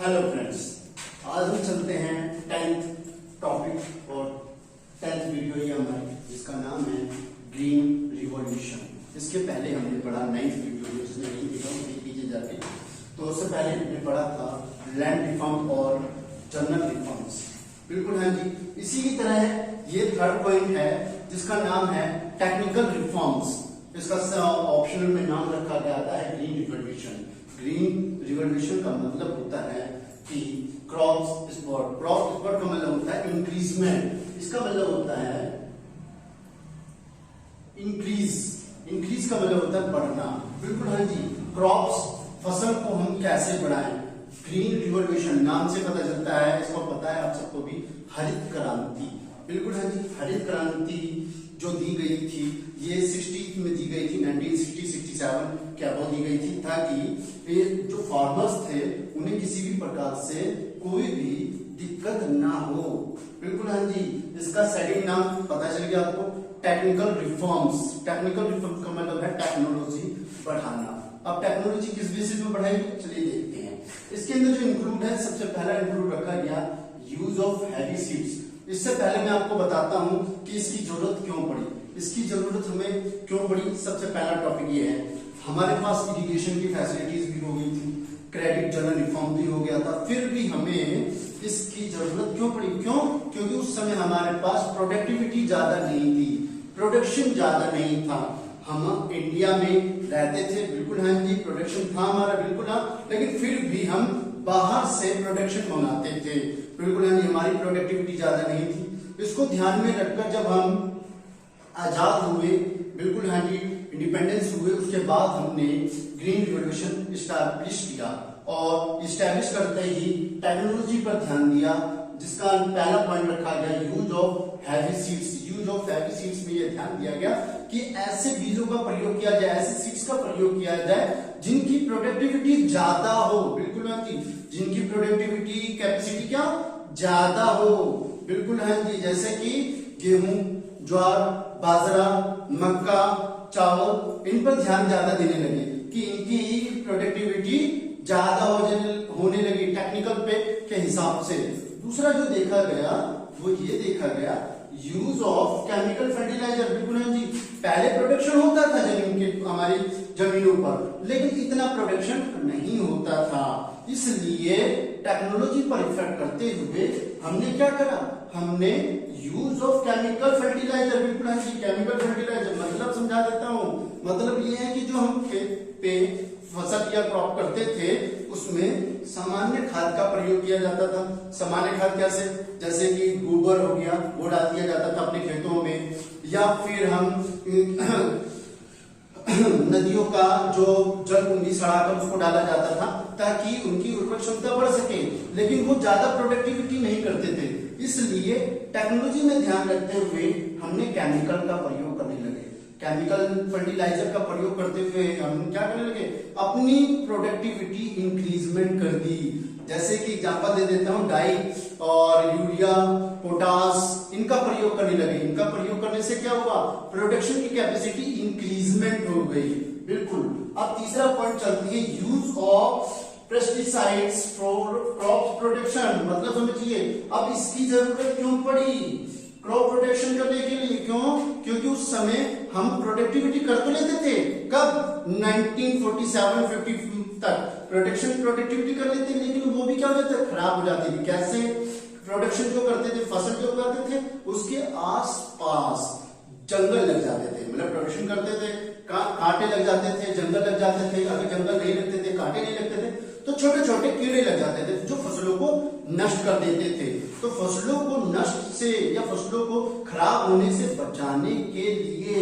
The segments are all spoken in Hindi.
हेलो फ्रेंड्स, आज हम चलते हैं 10th टॉपिक और 10th वीडियो ये हमारी, जिसका नाम है ग्रीन रिवॉल्यूशन। इसके पहले हमने पढ़ा 9th वीडियो, जिसने नहीं देखा वो देख लीजिए जाके। तो उससे पहले हमने पढ़ा था लैंड रिफॉर्म और जनरल रिफॉर्म्स। बिल्कुल हाँ जी, इसी की तरह है ये थर्ड पॉइंट है जिसका नाम है टेक्निकल रिफॉर्म्स। इसका ऑप्शनल में नाम रखा गया है ग्रीन रिवॉल्यूशन। ग्रीन रिवॉल्यूशन का मतलब होता है कि क्रॉप स्पॉट का मतलब होता है इंक्रीजमेंट। इसका मतलब होता है इंक्रीज का मतलब होता है बढ़ना। बिल्कुल हाँ जी, क्रॉप्स फसल को हम कैसे बढ़ाएं। ग्रीन रिवॉल्यूशन नाम से पता चलता है, इसको पता है आप सबको भी, हरित क्रांति। बिल्कुल हाँ जी, हरित क्रांति जो दी गई थी ये 60 में दी गई थी, 1960-67 क्या वो दी गई थी, ताकि ये जो फार्मर्स थे उन्हें किसी भी प्रकार से कोई भी दिक्कत ना हो। बिल्कुल हाँ जी, इसका सेकंड नाम पता चल गया आपको, टेक्निकल रिफॉर्म्स। टेक्निकल रिफॉर्म का मतलब है टेक्नोलॉजी बढ़ाना। अब टेक्नोलॉजी किस बेसिस में बढ़ाएगी, चलिए देखते हैं। इसके अंदर जो इंक्लूड है, सबसे पहला इंक्लूड रखा गया यूज ऑफ हैवी सीड्स। इससे पहले मैं आपको बताता हूं कि इसकी जरूरत क्यों पड़ी। इसकी जरूरत हमें क्यों पड़ी, सबसे पहला टॉपिक ये है, हमारे पास इरिगेशन की फैसिलिटीज भी हो गई थी, क्रेडिट जनरल रिफॉर्म भी हो गया था, फिर भी हमें इसकी जरूरत क्यों पड़ी? क्योंकि उस समय हमारे पास प्रोडक्टिविटी ज्यादा नहीं थी, प्रोडक्शन ज्यादा नहीं था। हम इंडिया में रहते थे, बिल्कुल हाँ जी, प्रोडक्शन था हमारा, बिल्कुल हाँ, लेकिन फिर भी हम बाहर से प्रोडक्शन मंगाते थे। बिल्कुल हाँ जी, हमारी प्रोडक्टिविटी ज्यादा नहीं थी। इसको ध्यान में रखकर जब हम आजाद हुए, बिल्कुल हाँ जी, इंडिपेंडेंस हुए, उसके बाद हमने ग्रीन रिवॉल्यूशन स्टैब्लिश किया और स्टैब्लिश करते ही टेक्नोलॉजी पर ध्यान दिया, जिसका पहला पॉइंट रखा गया use of heavy seeds. Use of heavy seeds में यह ध्यान दिया गया कि ऐसे बीजों का प्रयोग किया जाए, ऐसे सीड्स का प्रयोग किया जाए जिनकी प्रोडक्टिविटी ज्यादा हो। बिल्कुल हाँ जी, जिनकी प्रोडक्टिविटी कैपेसिटी क्या ज्यादा हो। बिल्कुल हाँ जी, जैसे कि गेहूं, ज्वार, बाजरा, मक्का, चावल, इन पर ध्यान ज्यादा देने लगे कि इनकी प्रोडक्टिविटी ज्यादा होने लगी टेक्निकल पे के हिसाब से। दूसरा जो देखा गया वो ये देखा गया यूज ऑफ केमिकल फर्टिलाइजर। बिल्कुल हाँ जी, पहले प्रोडक्शन होता था जमीन के, हमारी जमीनों पर, लेकिन इतना प्रोडक्शन नहीं होता था। इसलिए टेक्नोलॉजी पर इफेक्ट करते हुए हमने क्या करा, हमने यूज ऑफ केमिकल फर्टिलाइजर। बिल्कुल हाँ जी, केमिकल फर्टिलाइजर मतलब समझा देता हूं, मतलब ये है कि जो हम खेत पे फसल या क्रॉप करते थे उसमें सामान्य खाद का प्रयोग किया जाता था। सामान्य खाद कैसे, जैसे कि गोबर हो गया, वो डाल दिया जाता था अपने खेतों में, या फिर हम नदियों का जो जल कुंभी सड़ाकर उसको डाला जाता था ताकि उनकी उर्वरक क्षमता बढ़ सके, लेकिन वो ज्यादा प्रोडक्टिविटी नहीं करते थे। इसलिए टेक्नोलॉजी में ध्यान रखते हुए हमने केमिकल का प्रयोग करने लगे। केमिकल फर्टिलाइजर का प्रयोग करते हुए हम क्या करने लगे, अपनी प्रोडक्टिविटी इंक्रीजमेंट कर दी। जैसे कि एग्जांपल दे देता हूं, डाई और यूरिया, पोटास, इनका प्रयोग करने लगे। इनका प्रयोग करने से क्या हुआ, प्रोडक्शन की कैपेसिटी इंक्रीजमेंट हो गई। बिल्कुल। अब तीसरा पॉइंट चलती है use of pesticides for crop protection. मतलब समझिए, अब इसकी जरूरत क्यों पड़ी क्रॉप प्रोटेक्शन करने के लिए? क्योंकि उस समय हम प्रोडक्टिविटी कर तो लेते थे, कब 1947-50 तक प्रोडक्टिविटी कर लेते, लेकिन वो भी क्या हो जाता, खराब हो जाती थी। कैसे? प्रोडक्शन जो करते थे, फसल जो करते थे, उसके आसपास जंगल लग जाते थे। मतलब प्रोडक्शन करते थे, कांटे लग जाते थे, जंगल लग जाते थे। अगर जंगल नहीं लगते थे, कांटे नहीं लगते थे, तो छोटे छोटे कीड़े लग जाते थे जो फसलों को नष्ट कर देते थे। तो फसलों को नष्ट से या फसलों को खराब होने से बचाने के लिए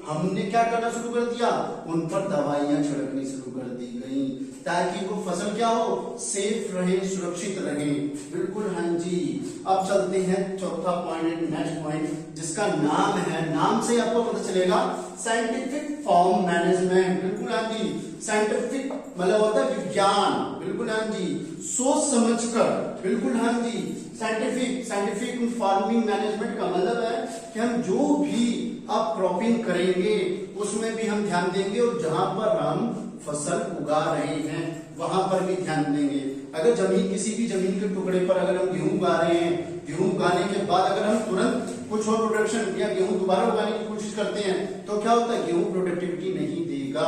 हमने क्या करना शुरू कर दिया, उन पर दवाइयां छिड़कनी शुरू कर दी गई ताकि वो फसल क्या हो, सेफ रहे, सुरक्षित रहे। बिल्कुल हाँ जी। अब चलते हैं चौथा पॉइंट, नेक्स्ट पॉइंट, जिसका नाम है, नाम से आपको पता चलेगा, साइंटिफिक फार्म मैनेजमेंट। बिल्कुल हाँ जी, साइंटिफिक मतलब होता है विज्ञान। बिल्कुल हाँ जी, सोच समझकर। बिल्कुल हाँ जी, साइंटिफिक फार्मिंग मैनेजमेंट का मतलब है कि हम जो भी अब क्रॉपिंग करेंगे उसमें भी हम ध्यान देंगे, और जहां पर हम फसल उगा रहे हैं वहां पर भी ध्यान देंगे। अगर जमीन, किसी भी जमीन के टुकड़े पर अगर हम गेहूं उगा रहे हैं, गेहूं उगाने के बाद अगर हम तुरंत कुछ और प्रोडक्शन या गेहूं दोबारा उगाने की कोशिश करते हैं तो क्या होता है, गेहूं प्रोडक्टिविटी नहीं देगा।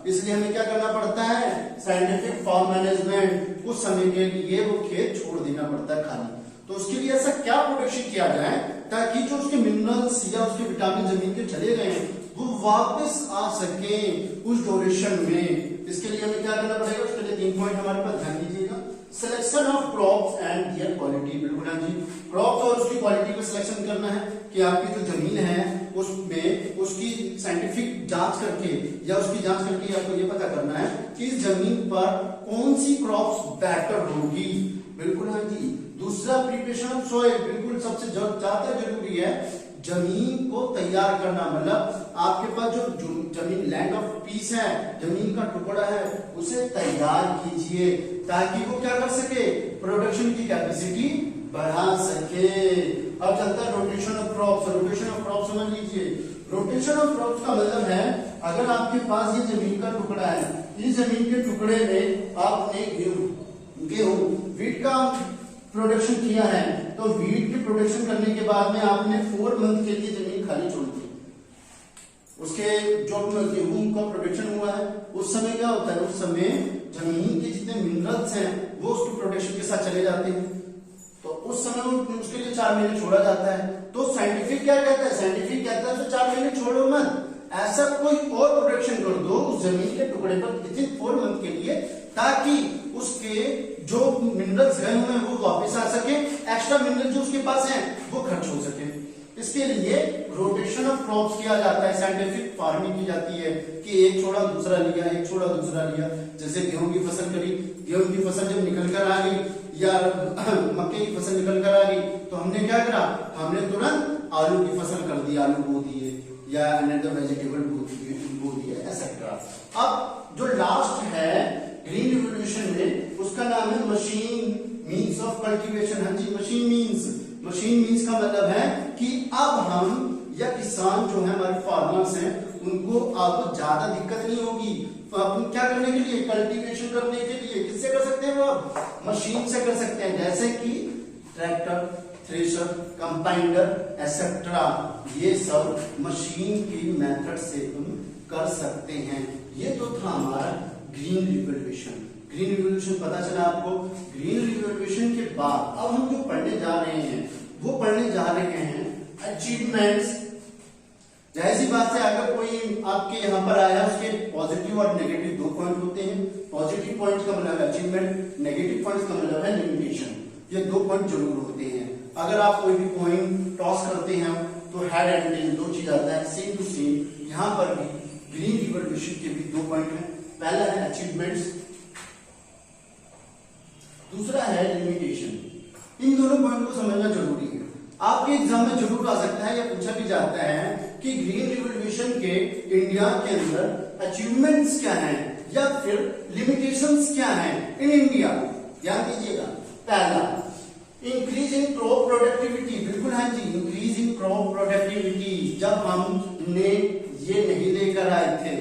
इसलिए हमें क्या करना पड़ता है, साइंटिफिक फार्म मैनेजमेंट, कुछ समय के लिए वो खेत छोड़ देना पड़ता है खाली। तो उसके लिए ऐसा क्या प्रोडक्शन किया जाए ताकि जो उसके मिनरल्स या उसके विटामिन जमीन के चले गए हैं वो वापस आ सके उस ड्यूरेशन में। इसके लिए हमें क्या करना पड़ेगा, उसके लिए 3 पॉइंट हमारे पास ध्यान दीजिएगा। Selection of crops and there quality, बिल्कुल हाँ जी, क्रॉप्स और उसकी क्वालिटी को सिलेक्शन करना है कि आपकी जो जमीन है उसमें उसकी साइंटिफिक जांच करके या उसकी जांच करके आपको ये पता करना है कि इस जमीन पर कौन सी क्रॉप्स बेटर होगी, बिल्कुल हाँ जी। दूसरा प्रिपरेशन ऑफ सॉइल, बिल्कुल सबसे ज्यादा जरूरी है जमीन को तैयार करना, मतलब आपके पास जो जमीन लैंड ऑफ पीस है, जमीन का टुकड़ा है, उसे तैयार कीजिए ताकि वो क्या कर सके, प्रोडक्शन की कैपेसिटी बढ़ा सके। अब चलता है rotation of crops. Rotation of crops समझ लीजिए। रोटेशन ऑफ क्रॉप्स का मतलब है अगर आपके पास ये जमीन का टुकड़ा है, इस जमीन के टुकड़े में आपने गेहूं वीट का प्रोडक्शन किया है, तो वीट की प्रोडक्शन करने के बाद में आपने 4 मंथ के लिए जमीन खाली छोड़ दी। उसके जो गेहूं का प्रोडक्शन हुआ है उस समय क्या होता है, उस समय जमीन के जितने मिनरल्स हैं वो उसके प्रोडक्शन के साथ चले जाते हैं, तो उस समय उसके लिए 4 महीने छोड़ा जाता है। तो साइंटिफिक क्या कहता है, साइंटिफिक कहता है 4 महीने छोड़ो मत, ऐसा कोई और प्रोडक्शन कर दो उस जमीन के टुकड़े पर विद इन 4 मंथ के लिए, ताकि उसके जो मिनरल्स गए हुए हैं वो वापस आ सके, एक्स्ट्रा मिनरल जो उसके पास हैं वो खर्च हो सके। इसके लिए रोटेशन ऑफ क्रॉप्स किया जाता है, साइंटिफिक फार्मिंग की जाती है कि एक छोड़ा दूसरा लिया, एक छोड़ा दूसरा लिया। जैसे गेहूं की फसल करी, गेहूं की फसल जब निकल कर आ गई या मक्के की फसल निकल कर आ गई तो हमने क्या करा, हमने तुरंत आलू की फसल कर दी, आलू बो दिए या अनदर वेजिटेबल बो दिए एक्सेट्रा। अब जो लास्ट है ग्रीन रिवोल्यूशन में, उसका नाम है मशीन मीन्स ऑफ कल्टीवेशन। हाँ जी, मशीन मीन्स का मतलब है कि अब हम या किसान जो है हमारे फार्मर्स हैं उनको अब ज्यादा दिक्कत नहीं होगी। तो अपन क्या करने के लिए, कल्टीवेशन करने के लिए किससे कर सकते हैं, वो मशीन से कर सकते हैं, जैसे कि ट्रैक्टर, थ्रेशर, कंपाइंडर एक्सेट्रा, ये सब मशीन की मेथड से हम कर सकते हैं। ये तो था हमारा ग्रीन रिवोल्यूशन। ग्रीन रिवोल्यूशन पता चला आपको। ग्रीन रिवोल्यूशन के बाद अब हम जो पढ़ने जा रहे हैं वो पढ़ने जा रहे हैं अचीवमेंट्स। जाहिर सी बात है अगर कोई आपके यहाँ पर आया उसके पॉजिटिव और नेगेटिव 2 पॉइंट होते हैं। पॉजिटिव पॉइंट का मतलब है अचीवमेंट, नेगेटिव पॉइंट का मतलब है लिमिटेशन। ये 2 पॉइंट जरूर होते हैं। अगर आप कोई भी कॉइन टॉस करते हैं तो हेड एंड टेल 2 चीज आता है, सेम टू सेम यहाँ पर भी ग्रीन रिवोल्यूशन के भी 2 पॉइंट है। पहला है अचीवमेंट्स, दूसरा है लिमिटेशन। इन दोनों पॉइंट को समझना जरूरी है। आपके एग्जाम में जरूर आ सकता है या पूछा भी जाता है कि ग्रीन रिवोल्यूशन के इंडिया के अंदर अचीवमेंट्स क्या हैं या फिर लिमिटेशंस क्या हैं इन इंडिया। ध्यान दीजिएगा, पहला इंक्रीज इन क्रॉप प्रोडक्टिविटी। बिल्कुल हाँ जी, इंक्रीज इन क्रॉप प्रोडक्टिविटी। जब हमने ये नहीं लेकर आए थे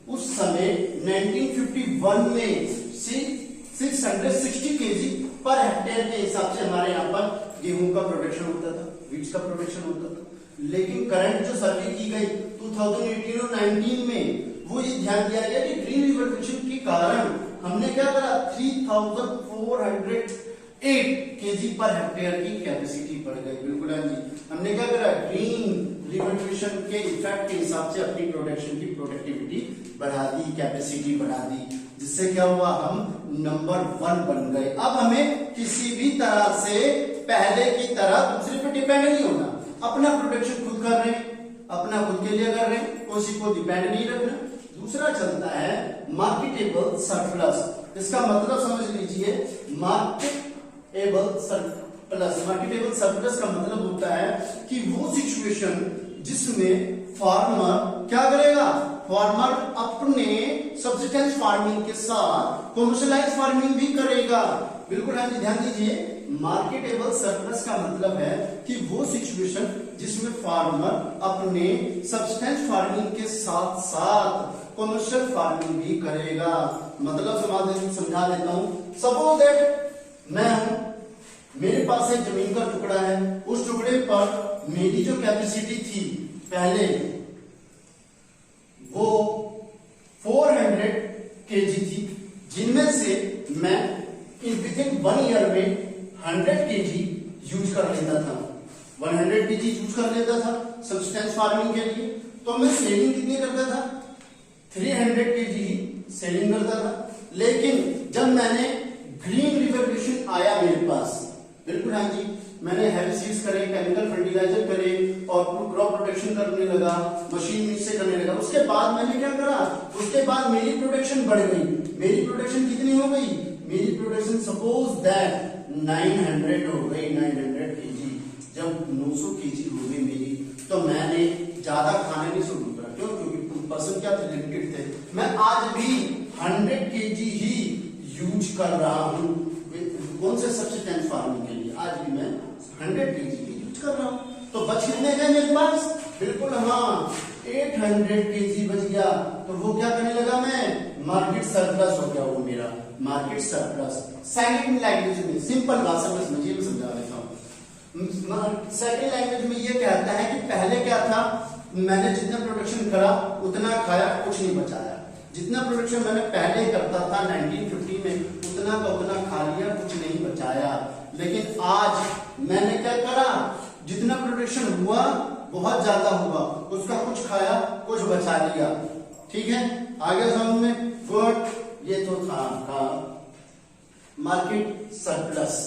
उस समय 1951 में 660 केजी पर हेक्टेयर के हिसाब से हमारे यहाँ पर गेहूं का प्रोडक्शन होता था, वीट्स का प्रोडक्शन होता था। लेकिन करंट जो सर्वे की गई 2018 और 19 में वो ये ध्यान दिया गया कि ग्रीन रिवोल्यूशन के कारण हमने क्या करा, 3408 केजी पर हेक्टेयर की कैपेसिटी बढ़ गई। बिल्कुल हाँ जी, हमने क्या करा, ग्रीन रिवोल्यूशन के इफेक्ट के हिसाब से अपनी प्रोडक्शन की प्रोडक्टिविटी बढ़ा दी, कैपेसिटी बढ़ा दी, जिससे क्या हुआ, हम नंबर 1 बन गए। अब हमें किसी भी तरह से पहले की तरह दूसरे पे डिपेंड नहीं होना, अपना प्रोडक्शन खुद कर रहे हैं, अपना खुद के लिए कर रहे हैं, किसी को डिपेंड नहीं रखना। दूसरा चलता है मार्केटेबल सरप्लस। इसका मतलब समझ लीजिए, मार्केटेबल सरप्लस का मतलब होता है कि वो सिचुएशन जिसमें फार्मर क्या करेगा, फार्मर अपने सब्सिस्टेंस फार्मिंग के साथ कमर्शियलाइज फार्मिंग भी करेगा। बिल्कुल हाँ जी, ध्यान दीजिए, मार्केटेबल सरप्लस का मतलब है कि वो सिचुएशन जिसमें फार्मर अपने सब्सिस्टेंस फार्मिंग के साथ साथ कमर्शियल फार्मिंग भी करेगा। मतलब समझा देता हूं सपोज दैट मैं हूं, मेरे पास एक जमीन का टुकड़ा है, उस टुकड़े पर मेरी जो कैपेसिटी थी पहले वो 400 केजी थी, जिनमें से मैं विदिन 1 ईयर में 100 केजी यूज कर लेता था, 100 केजी यूज कर लेता था सब्सटेंस फार्मिंग के लिए। तो मैं सेलिंग कितनी करता था, 300 केजी ही सेलिंग करता था। लेकिन जब मैंने ग्रीन रिवोल्यूशन आया मेरे पास, बिल्कुल हाँ जी, मैंने हैवी सीड्स करे, केमिकल फर्टिलाइजर करे और क्रॉप प्रोटेक्शन करने लगा, मशीन से करने लगा। उसके बाद मैंने क्या करा, उसके बाद मेरी प्रोडक्शन बढ़ गई। मेरी प्रोडक्शन कितनी हो गई, मेरी प्रोडक्शन सपोज दैट 900 हो गई, 900 केजी। जब 900 केजी हो गई मेरी, तो मैंने ज्यादा खाने नहीं शुरू करा। क्यों? क्योंकि पर्सन क्या थे, लिमिटेड थे। मैं आज भी 100 केजी ही यूज कर रहा हूं। कौन से सब्सटेंस फार्मिंग के लिए आज भी मैं 100 केजी ही यूज कर रहा हूं। तो बच कितने गए मेरे पास, बिल्कुल हाँ 800 केजी बच गया। तो वो क्या करने लगा, मैं मार्केट सरप्लस हो गया वो मेरा, मार्केट सरप्लस। सेकंड लैंग्वेज में, सिंपल भाषा में समझिए, मैं समझा देता हूँ। सेकंड लैंग्वेज में ये कहता है कि पहले क्या था, मैंने जितना प्रोडक्शन करा उतना खाया, कुछ नहीं बचाया। जितना प्रोडक्शन मैंने पहले करता था 1950 में, उतना का उतना खा लिया, कुछ नहीं बचाया। लेकिन आज मैंने क्या करा, जितना प्रोडक्शन हुआ बहुत ज्यादा हुआ, उसका कुछ खाया, कुछ बचा लिया। ठीक है, आगे समझ में गुड। ये तो था आपका मार्केट सरप्लस।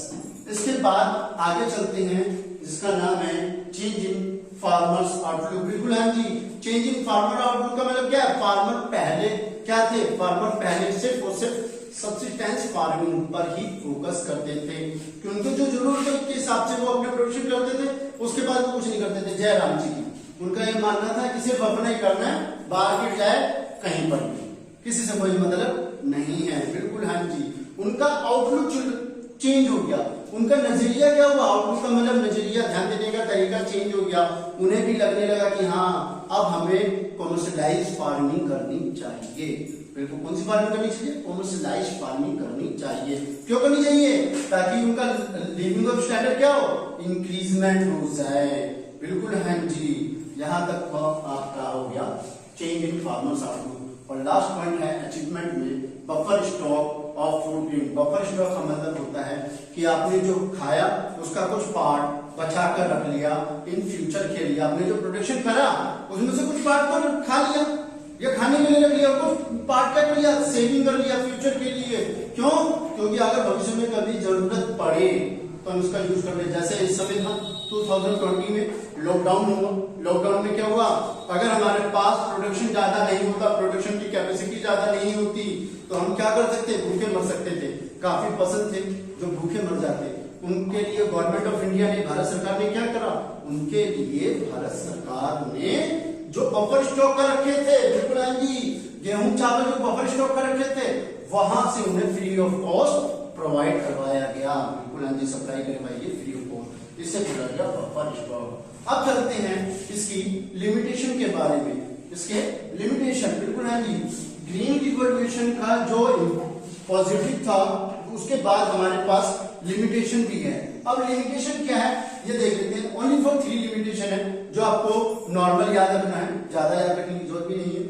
इसके बाद आगे चलते हैं, जिसका नाम है चेंज इन फार्मर्स आउटलुक। बिल्कुल हाँ जी, चेंज इन फार्मर आउटलुक का मतलब क्या है, फार्मर पहले क्या थे, फार्मर पहले सिर्फ और सिर्फ सब्सिस्टेंस फार्मिंग पर ही फोकस करते थे कि उनको जो जरूरत है के हिसाब से वो अपने प्रोडक्शन करते थे, उसके बाद वो कुछ नहीं करते थे। जयराम जी की उनका ये मानना था कि सिर्फ अपना ही करना है, मार्केट जाए कहीं पर भी, किसी से कोई मतलब नहीं है। बिल्कुल हाँ जी, उनका आउटलुक चेंज हो गया, उनका नजरिया क्या हुआ, आउटलुक का मतलब नजरिया, ध्यान देने का तरीका चेंज हो गया। उन्हें भी लगने लगा कि हाँ अब हमें कॉमर्शियलाइज फार्मिंग करनी चाहिए। बिल्कुल, कौन सी फार्मिंग करनी चाहिए, कॉमर्शियलाइज फार्मिंग करनी चाहिए। क्यों करनी चाहिए, ताकि उनका लिविंग ऑफ स्टैंडर्ड क्या हो, इंक्रीजमेंट हो जाए। बिल्कुल हाँ जी, यहां तक आपका हो गया चेंज इन फार्मर्स आउटलुक। और लास्ट पॉइंट है अचीवमेंट में buffer stock of food grain. Buffer stock का मतलब होता है कि आपने जो खाया उसका कुछ पार्ट बचा कर रख लिया इन फ्यूचर के लिए। आपने जो प्रोडक्शन करा उसमें से कुछ पार्ट तो खा लिया या खाने के लिए रख लिया, कुछ पार्ट क्या कर लिया, सेविंग कर लिया फ्यूचर के लिए। क्यों? क्योंकि अगर भविष्य में कभी जरूरत पड़े तो हम इसका यूज कर ले। जैसे इस समय था 2020 में लॉकडाउन हुआ, लॉकडाउन में क्या हुआ, अगर हमारे पास प्रोडक्शन ज्यादा नहीं होता, प्रोडक्शन की कैपेसिटी ज्यादा नहीं होती, तो हम क्या कर सकते, भूखे मर सकते थे। काफी पर्सन थे जो भूखे मर जाते, उनके लिए गवर्नमेंट ऑफ इंडिया ने, भारत सरकार ने क्या करा, उनके लिए भारत सरकार ने जो बफर स्टॉक कर रखे थे, बिल्कुल हाँ जी, गेहूं चावल जो बफर स्टॉक कर रखे थे, वहां से उन्हें फ्री ऑफ कॉस्ट प्रोवाइड करवाया गया। बिल्कुल हाँ जी, सप्लाई करवाइए फ्री ऑफ कॉस्ट, इससे जुड़ा गया बफर स्टॉक। अब चलते हैं इसकी लिमिटेशन के बारे में। इसके लिमिटेशन, बिल्कुल हाँ जी, ग्रीन रिवोल्यूशन का जो पॉजिटिव था उसके बाद हमारे पास लिमिटेशन भी है। अब लिमिटेशन क्या है ये देख लेते हैं। ओनली फॉर 3 लिमिटेशन है जो आपको नॉर्मल याद रखना है, ज्यादा याद रखने की जरूरत भी नहीं है।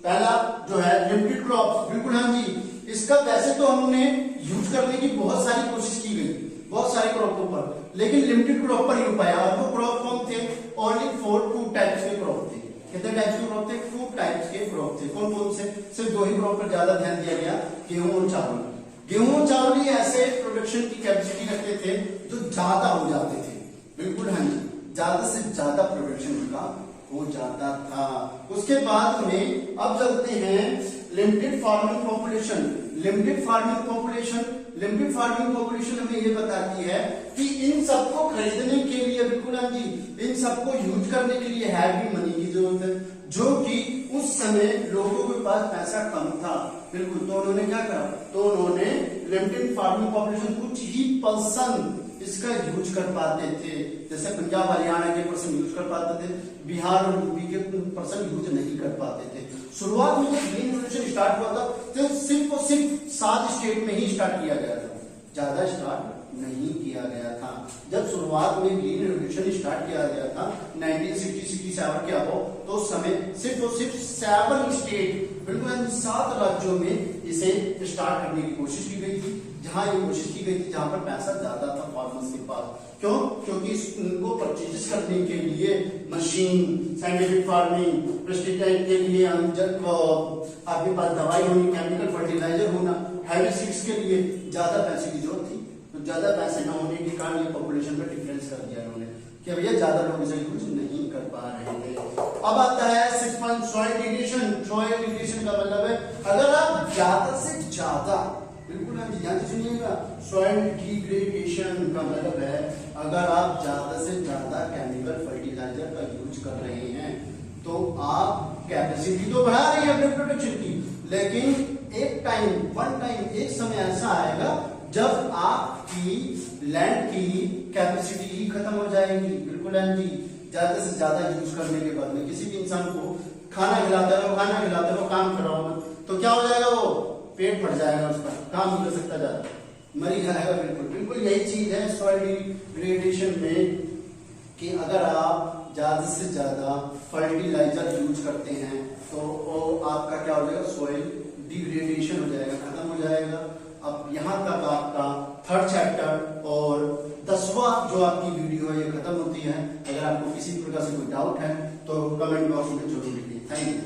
पहला जो है लिमिटेड क्रॉप, बिल्कुल हाँ जी, इसका वैसे तो हमने यूज करने की बहुत सारी कोशिश की गई, बहुत सारे क्रॉपों पर, लेकिन लिमिटेड क्रॉप पर ही हो पाया। और वो क्रॉप कौन थे, ओनली 2 टाइप्स के क्रॉप थे। कितने टाइप्स के क्रॉप थे, 2 टाइप्स के क्रॉप थे। कौन कौन से, सिर्फ 2 ही क्रॉप पर ज्यादा ध्यान दिया गया, गेहूं और चावल। गेहूं और चावल ही ऐसे प्रोडक्शन की कैपेसिटी रखते थे जो ज्यादा हो जाते थे। बिल्कुल हाँ जी, ज्यादा से ज्यादा प्रोडक्शन उनका हो जाता था। उसके बाद में अब चलते हैं limited farming population. Limited farming population, limited farming population हमें ये बताती है कि इन सबको खरीदने के लिए, बिल्कुल हाँ जी, इन सबको यूज करने के लिए हैवी मनी की जरूरत है, जो कि उस समय लोगों के पास पैसा कम था। बिल्कुल, तो उन्होंने क्या करा, तो उन्होंने लिमिटेड फार्मिंग पॉपुलेशन, कुछ ही पर्सन इसका यूज कर पाते थे। जैसे पंजाब हरियाणा के पर्सन यूज कर पाते थे, बिहार और यूपी के पर्सन यूज नहीं कर पाते थे। शुरुआत में जब ग्रीन रिवॉल्यूशन स्टार्ट हुआ था तो सिर्फ और सिर्फ 7 स्टेट में ही स्टार्ट किया गया था, ज्यादा स्टार्ट नहीं किया गया था। जब शुरुआत में ग्रीन रिवॉल्यूशन स्टार्ट किया गया था 1960-67 के अबो, तो उस समय सिर्फ और सिर्फ 7 स्टेट, बिल्कुल 7 राज्यों में इसे स्टार्ट करने की कोशिश की गई थी। जहां ये कोशिश की गई थी जहां पर पैसा ज्यादा था फार्मर्स के पास। क्यों? क्योंकि उनको परचेज करने के लिए मशीन, साइंटिफिक फार्मिंग, पेस्टिसाइड के लिए आपके पास दवाई होनी, केमिकल फर्टिलाइजर होना, हैवी सीड्स के लिए ज्यादा पैसे की जरूरत थी। तो ज्यादा पैसे न होने के कारण ये पॉपुलेशन में डिफरेंस कर दिया उन्होंने कि भैया ज्यादा लोग इसे यूज नहीं कर पा रहे थे। अब आता है 6 point soil degradation. Soil degradation का मतलब है अगर आप ज्यादा से ज्यादा, बिल्कुल आप ध्यान से सुनिएगा, सॉइल डिग्रेडेशन का मतलब है अगर आप ज्यादा से ज्यादा केमिकल फर्टिलाइजर का यूज कर रहे हैं तो आप कैपेसिटी तो बढ़ा रहे हैं अपने प्रोडक्शन की, लेकिन एक समय ऐसा आएगा जब आपकी लैंड की कैपेसिटी ही खत्म हो जाएगी। बिल्कुल जी, ज्यादा से ज्यादा यूज करने के बाद में किसी भी इंसान को खाना खिलाते रहो, काम कराओ, तो क्या हो जाएगा, वो पेट फट जाएगा, उसका काम नहीं कर सकता, ज्यादा मर ही जाएगा। बिल्कुल यही चीज है सॉइल डिग्रेडेशन में कि अगर आप ज्यादा से ज्यादा फर्टिलाइजर यूज करते हैं तो आपका क्या हो जाएगा, सॉइल डिग्रेडेशन हो जाएगा, खत्म हो जाएगा। अब यहाँ तक आपका 3rd चैप्टर और 10वां जो आपकी वीडियो है ये खत्म होती है। अगर आपको किसी प्रकार से कोई डाउट है तो कमेंट बॉक्स में जरूर लिखिए। Thank you.